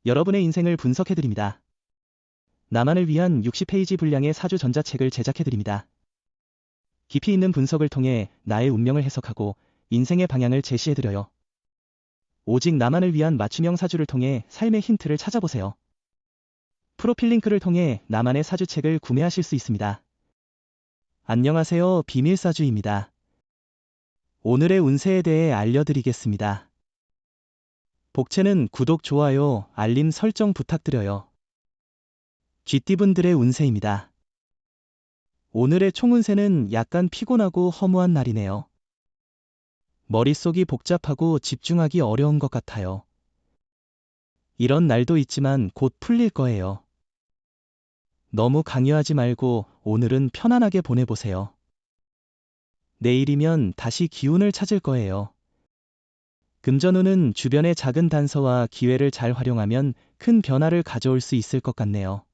여러분의 인생을 분석해드립니다. 나만을 위한 60페이지 분량의 사주 전자책을 제작해드립니다. 깊이 있는 분석을 통해 나의 운명을 해석하고 인생의 방향을 제시해드려요. 오직 나만을 위한 맞춤형 사주를 통해 삶의 힌트를 찾아보세요. 프로필 링크를 통해 나만의 사주책을 구매하실 수 있습니다. 안녕하세요, 비밀사주입니다. 오늘의 운세에 대해 알려드리겠습니다. 복채는 구독, 좋아요, 알림 설정 부탁드려요. 쥐띠분들의 운세입니다. 오늘의 총운세는 약간 피곤하고 허무한 날이네요. 머릿속이 복잡하고 집중하기 어려운 것 같아요. 이런 날도 있지만 곧 풀릴 거예요. 너무 강요하지 말고 오늘은 편안하게 보내보세요. 내일이면 다시 기운을 찾을 거예요. 금전운은 주변의 작은 단서와 기회를 잘 활용하면 큰 변화를 가져올 수 있을 것 같네요.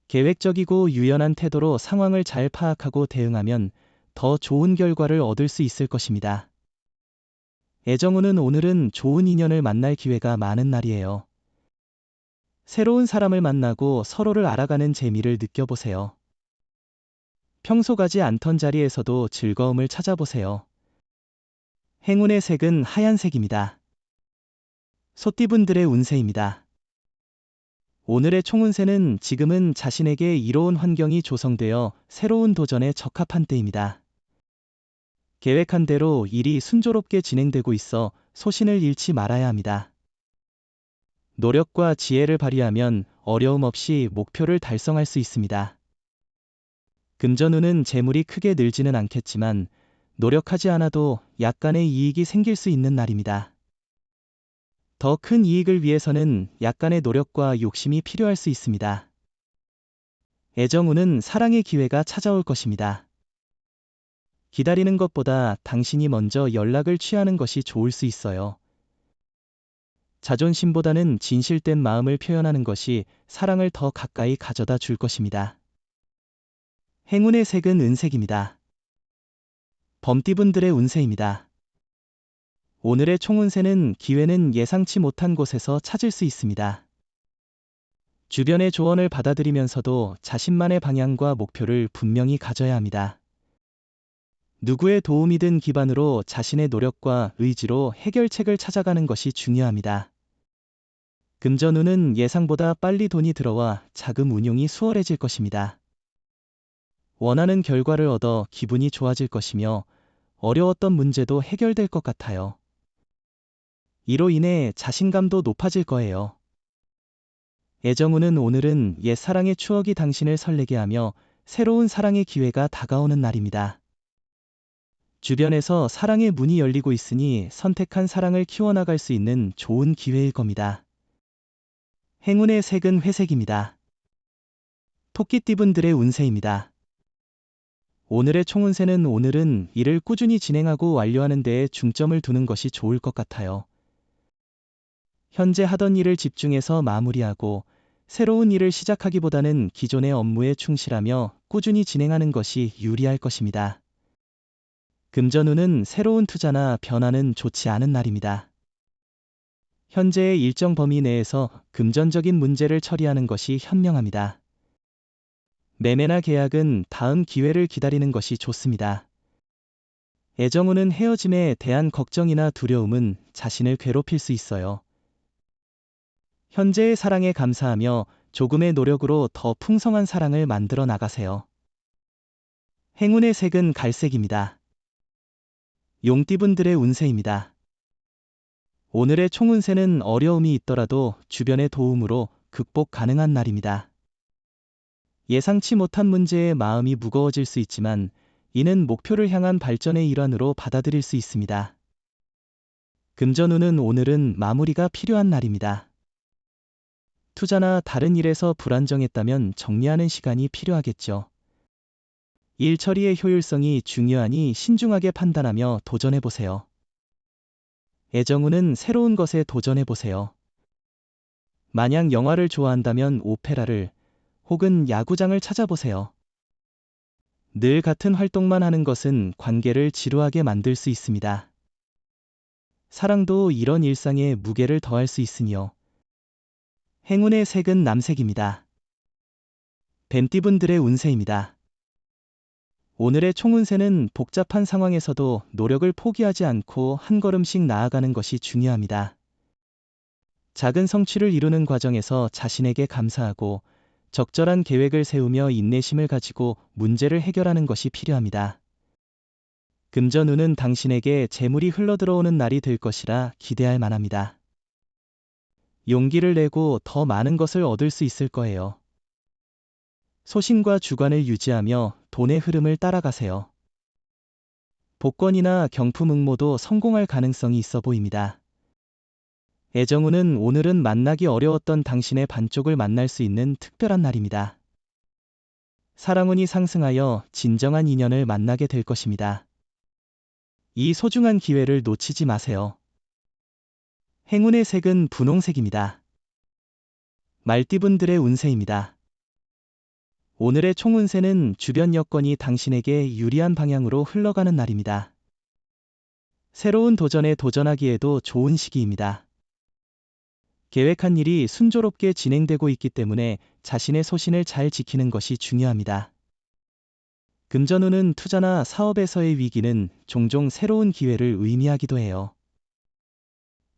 계획적이고 유연한 태도로 상황을 잘 파악하고 대응하면 더 좋은 결과를 얻을 수 있을 것입니다. 애정운은 오늘은 좋은 인연을 만날 기회가 많은 날이에요. 새로운 사람을 만나고 서로를 알아가는 재미를 느껴보세요. 평소 가지 않던 자리에서도 즐거움을 찾아보세요. 행운의 색은 하얀색입니다. 소띠분들의 운세입니다. 오늘의 총운세는 지금은 자신에게 이로운 환경이 조성되어 새로운 도전에 적합한 때입니다. 계획한 대로 일이 순조롭게 진행되고 있어 소신을 잃지 말아야 합니다. 노력과 지혜를 발휘하면 어려움 없이 목표를 달성할 수 있습니다. 금전운은 재물이 크게 늘지는 않겠지만 노력하지 않아도 약간의 이익이 생길 수 있는 날입니다. 더 큰 이익을 위해서는 약간의 노력과 욕심이 필요할 수 있습니다. 애정운은 사랑의 기회가 찾아올 것입니다. 기다리는 것보다 당신이 먼저 연락을 취하는 것이 좋을 수 있어요. 자존심보다는 진실된 마음을 표현하는 것이 사랑을 더 가까이 가져다 줄 것입니다. 행운의 색은 은색입니다. 범띠분들의 운세입니다. 오늘의 총운세는 기회는 예상치 못한 곳에서 찾을 수 있습니다. 주변의 조언을 받아들이면서도 자신만의 방향과 목표를 분명히 가져야 합니다. 누구의 도움이든 기반으로 자신의 노력과 의지로 해결책을 찾아가는 것이 중요합니다. 금전운은 예상보다 빨리 돈이 들어와 자금 운용이 수월해질 것입니다. 원하는 결과를 얻어 기분이 좋아질 것이며 어려웠던 문제도 해결될 것 같아요. 이로 인해 자신감도 높아질 거예요. 애정운은 오늘은 옛 사랑의 추억이 당신을 설레게 하며 새로운 사랑의 기회가 다가오는 날입니다. 주변에서 사랑의 문이 열리고 있으니 선택한 사랑을 키워나갈 수 있는 좋은 기회일 겁니다. 행운의 색은 회색입니다. 토끼띠분들의 운세입니다. 오늘의 총운세는 오늘은 일을 꾸준히 진행하고 완료하는 데에 중점을 두는 것이 좋을 것 같아요. 현재 하던 일을 집중해서 마무리하고 새로운 일을 시작하기보다는 기존의 업무에 충실하며 꾸준히 진행하는 것이 유리할 것입니다. 금전운은 새로운 투자나 변화는 좋지 않은 날입니다. 현재의 일정 범위 내에서 금전적인 문제를 처리하는 것이 현명합니다. 매매나 계약은 다음 기회를 기다리는 것이 좋습니다. 애정운은 헤어짐에 대한 걱정이나 두려움은 자신을 괴롭힐 수 있어요. 현재의 사랑에 감사하며 조금의 노력으로 더 풍성한 사랑을 만들어 나가세요. 행운의 색은 갈색입니다. 용띠분들의 운세입니다. 오늘의 총운세는 어려움이 있더라도 주변의 도움으로 극복 가능한 날입니다. 예상치 못한 문제에 마음이 무거워질 수 있지만 이는 목표를 향한 발전의 일환으로 받아들일 수 있습니다. 금전운은 오늘은 마무리가 필요한 날입니다. 투자나 다른 일에서 불안정했다면 정리하는 시간이 필요하겠죠. 일 처리의 효율성이 중요하니 신중하게 판단하며 도전해보세요. 애정운은 새로운 것에 도전해보세요. 만약 영화를 좋아한다면 오페라를 혹은 야구장을 찾아보세요. 늘 같은 활동만 하는 것은 관계를 지루하게 만들 수 있습니다. 사랑도 이런 일상에 무게를 더할 수 있으니요. 행운의 색은 남색입니다. 뱀띠분들의 운세입니다. 오늘의 총운세는 복잡한 상황에서도 노력을 포기하지 않고 한 걸음씩 나아가는 것이 중요합니다. 작은 성취를 이루는 과정에서 자신에게 감사하고 적절한 계획을 세우며 인내심을 가지고 문제를 해결하는 것이 필요합니다. 금전운은 당신에게 재물이 흘러들어오는 날이 될 것이라 기대할 만합니다. 용기를 내고 더 많은 것을 얻을 수 있을 거예요. 소신과 주관을 유지하며 돈의 흐름을 따라가세요. 복권이나 경품 응모도 성공할 가능성이 있어 보입니다. 애정운은 오늘은 만나기 어려웠던 당신의 반쪽을 만날 수 있는 특별한 날입니다. 사랑운이 상승하여 진정한 인연을 만나게 될 것입니다. 이 소중한 기회를 놓치지 마세요. 행운의 색은 분홍색입니다. 말띠분들의 운세입니다. 오늘의 총운세는 주변 여건이 당신에게 유리한 방향으로 흘러가는 날입니다. 새로운 도전에 도전하기에도 좋은 시기입니다. 계획한 일이 순조롭게 진행되고 있기 때문에 자신의 소신을 잘 지키는 것이 중요합니다. 금전운은 투자나 사업에서의 위기는 종종 새로운 기회를 의미하기도 해요.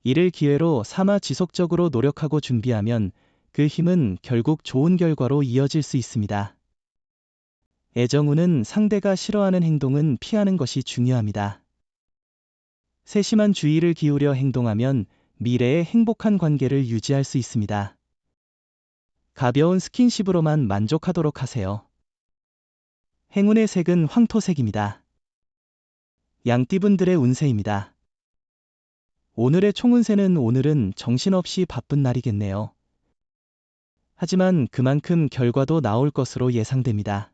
이를 기회로 삼아 지속적으로 노력하고 준비하면 그 힘은 결국 좋은 결과로 이어질 수 있습니다. 애정운은 상대가 싫어하는 행동은 피하는 것이 중요합니다. 세심한 주의를 기울여 행동하면 미래에 행복한 관계를 유지할 수 있습니다. 가벼운 스킨십으로만 만족하도록 하세요. 행운의 색은 황토색입니다. 양띠분들의 운세입니다. 오늘의 총운세는 오늘은 정신없이 바쁜 날이겠네요. 하지만 그만큼 결과도 나올 것으로 예상됩니다.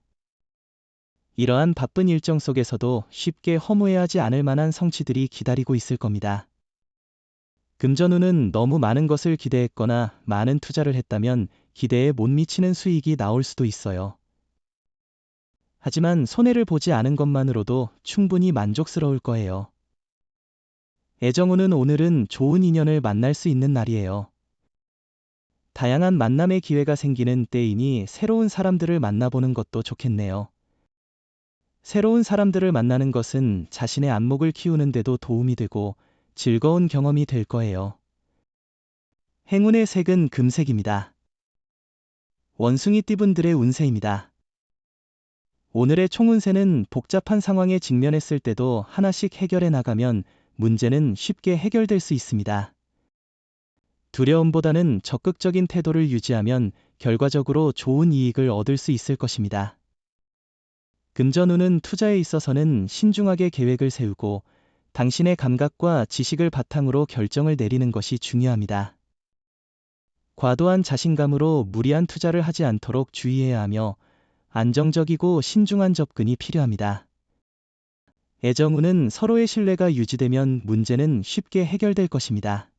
이러한 바쁜 일정 속에서도 쉽게 허무해하지 않을 만한 성취들이 기다리고 있을 겁니다. 금전운은 너무 많은 것을 기대했거나 많은 투자를 했다면 기대에 못 미치는 수익이 나올 수도 있어요. 하지만 손해를 보지 않은 것만으로도 충분히 만족스러울 거예요. 애정운은 오늘은 좋은 인연을 만날 수 있는 날이에요. 다양한 만남의 기회가 생기는 때이니 새로운 사람들을 만나보는 것도 좋겠네요. 새로운 사람들을 만나는 것은 자신의 안목을 키우는 데도 도움이 되고 즐거운 경험이 될 거예요. 행운의 색은 금색입니다. 원숭이띠분들의 운세입니다. 오늘의 총운세는 복잡한 상황에 직면했을 때도 하나씩 해결해 나가면 문제는 쉽게 해결될 수 있습니다. 두려움보다는 적극적인 태도를 유지하면 결과적으로 좋은 이익을 얻을 수 있을 것입니다. 금전운은 투자에 있어서는 신중하게 계획을 세우고 당신의 감각과 지식을 바탕으로 결정을 내리는 것이 중요합니다. 과도한 자신감으로 무리한 투자를 하지 않도록 주의해야 하며 안정적이고 신중한 접근이 필요합니다. 애정운은 서로의 신뢰가 유지되면 문제는 쉽게 해결될 것입니다.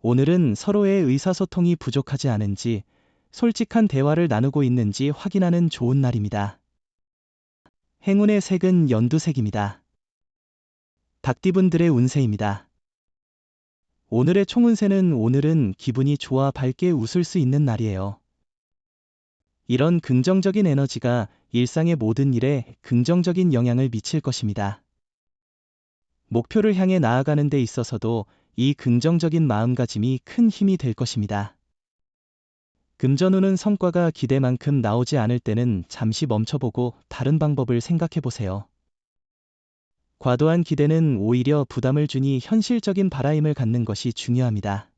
오늘은 서로의 의사소통이 부족하지 않은지 솔직한 대화를 나누고 있는지 확인하는 좋은 날입니다. 행운의 색은 연두색입니다. 닭띠분들의 운세입니다. 오늘의 총운세는 오늘은 기분이 좋아 밝게 웃을 수 있는 날이에요. 이런 긍정적인 에너지가 일상의 모든 일에 긍정적인 영향을 미칠 것입니다. 목표를 향해 나아가는 데 있어서도 이 긍정적인 마음가짐이 큰 힘이 될 것입니다. 금전운은 성과가 기대만큼 나오지 않을 때는 잠시 멈춰보고 다른 방법을 생각해 보세요. 과도한 기대는 오히려 부담을 주니 현실적인 바라임을 갖는 것이 중요합니다.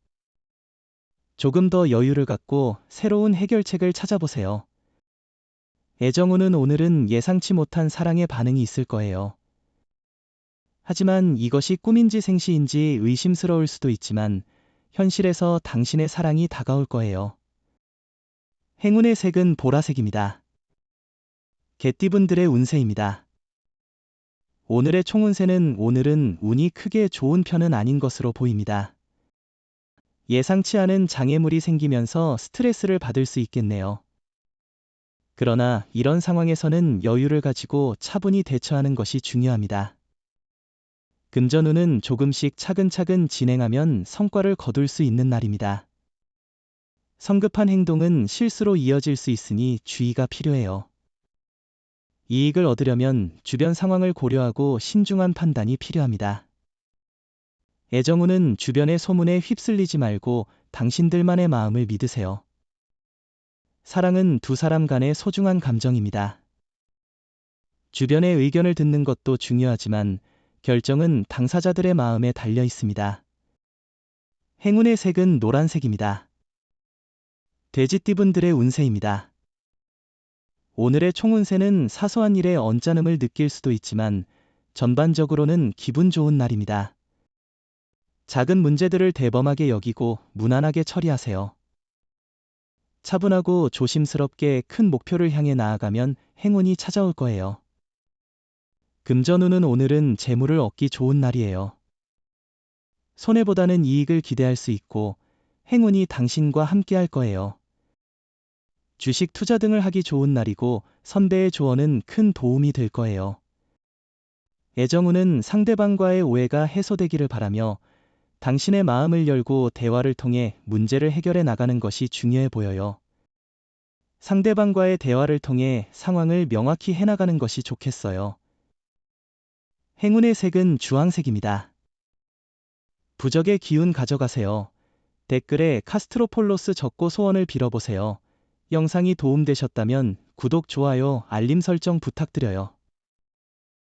조금 더 여유를 갖고 새로운 해결책을 찾아보세요. 애정운은 오늘은 예상치 못한 사랑의 반응이 있을 거예요. 하지만 이것이 꿈인지 생시인지 의심스러울 수도 있지만 현실에서 당신의 사랑이 다가올 거예요. 행운의 색은 보라색입니다. 개띠분들의 운세입니다. 오늘의 총운세는 오늘은 운이 크게 좋은 편은 아닌 것으로 보입니다. 예상치 않은 장애물이 생기면서 스트레스를 받을 수 있겠네요. 그러나 이런 상황에서는 여유를 가지고 차분히 대처하는 것이 중요합니다. 금전운은 조금씩 차근차근 진행하면 성과를 거둘 수 있는 날입니다. 성급한 행동은 실수로 이어질 수 있으니 주의가 필요해요. 이익을 얻으려면 주변 상황을 고려하고 신중한 판단이 필요합니다. 애정운은 주변의 소문에 휩쓸리지 말고 당신들만의 마음을 믿으세요. 사랑은 두 사람 간의 소중한 감정입니다. 주변의 의견을 듣는 것도 중요하지만 결정은 당사자들의 마음에 달려 있습니다. 행운의 색은 노란색입니다. 돼지띠분들의 운세입니다. 오늘의 총운세는 사소한 일에 언짢음을 느낄 수도 있지만 전반적으로는 기분 좋은 날입니다. 작은 문제들을 대범하게 여기고 무난하게 처리하세요. 차분하고 조심스럽게 큰 목표를 향해 나아가면 행운이 찾아올 거예요. 금전운은 오늘은 재물을 얻기 좋은 날이에요. 손해보다는 이익을 기대할 수 있고 행운이 당신과 함께할 거예요. 주식 투자 등을 하기 좋은 날이고 선배의 조언은 큰 도움이 될 거예요. 애정운은 상대방과의 오해가 해소되기를 바라며 당신의 마음을 열고 대화를 통해 문제를 해결해 나가는 것이 중요해 보여요. 상대방과의 대화를 통해 상황을 명확히 해나가는 것이 좋겠어요. 행운의 색은 주황색입니다. 부적의 기운 가져가세요. 댓글에 카스트로폴로스 적고 소원을 빌어보세요. 영상이 도움되셨다면 구독, 좋아요, 알림 설정 부탁드려요.